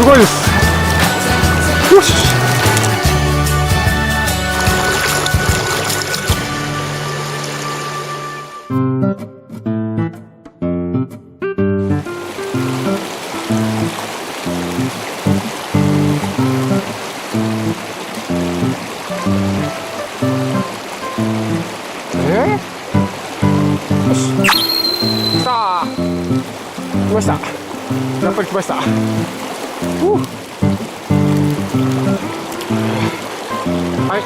ごいです。よし。よし。さあ、来ました。やっぱり来ました。はい、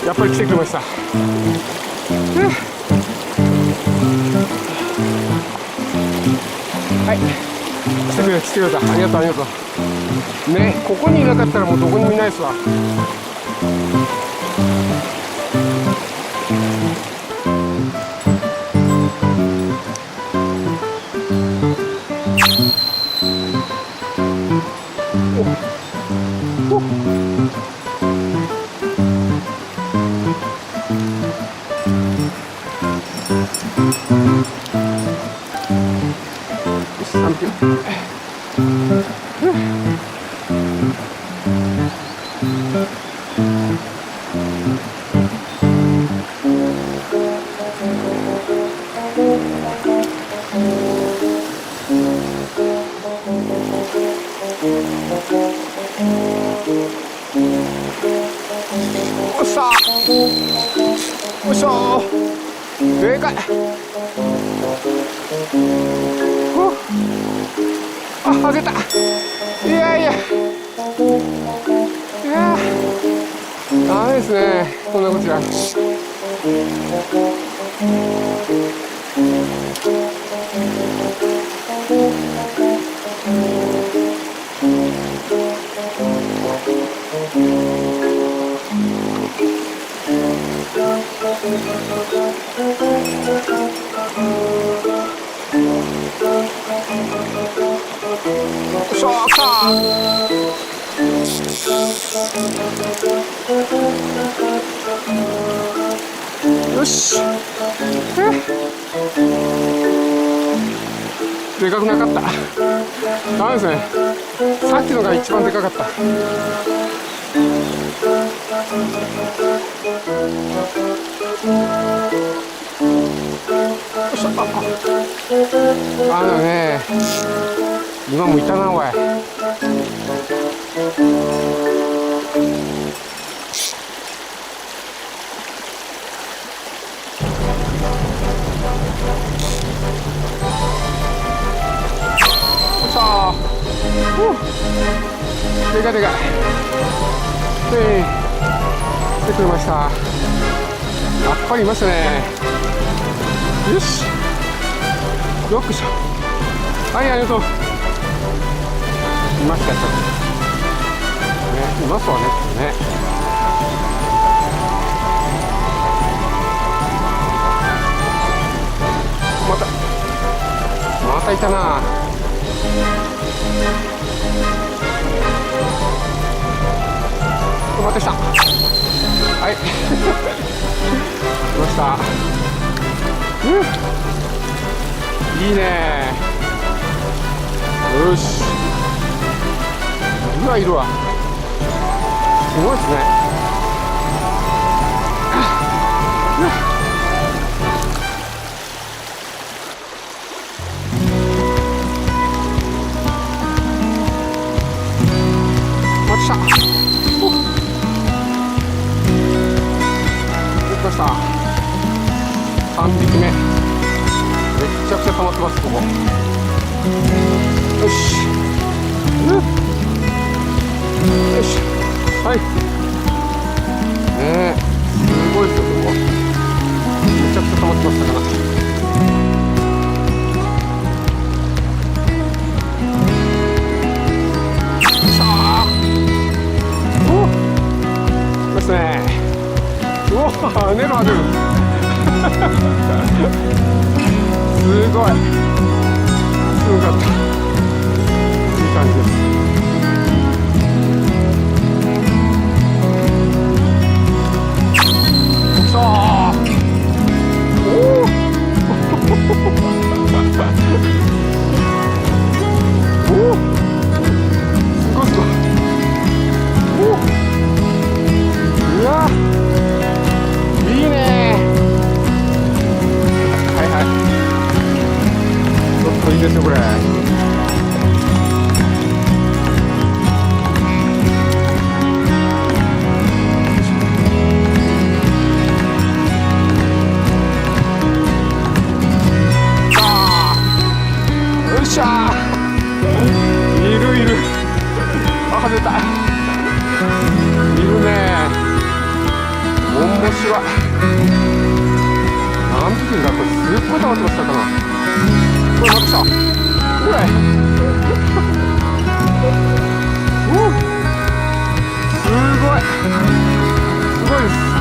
やっぱり来てくれました。はい、来てくれた。ありがとうね。ここにいなかったらもうどこにもいないですわ。おっしゃー、よいしょー、でかい。あ、外れた。いやいや、ダメですね、こんなこちら。よいしょー、来たー。よし。でかくなかった。ダメですね。さっきのが一番でかかった。あのね、今もいたな、おい。さあ、でかいでかい。来てくれました。やっぱりいましたね。よし。よくしょ。はい、ありがとう。いましたよ。ね、いますわね。ね。またいたな。また来た。はい。来ました。いいね。よし。いるわ。すごいですね。ました。来ました。3匹目。めっちゃくちゃ溜まってます、ここ。よし。よし。はい。ねえ、すごいですよ、ここ。めちゃくちゃ溜まってましたから。さあ。お。ですね。うわ、跳ねる跳ねる。すごい。すごかった。いい感じです。さあ。おお。おお。といいですよこれ。よっしゃー、いるいる、あ、外れた、いるね、面白い。何匹だこれ、すっごい溜まってましたかな。これまた来た、これすごいすごいです。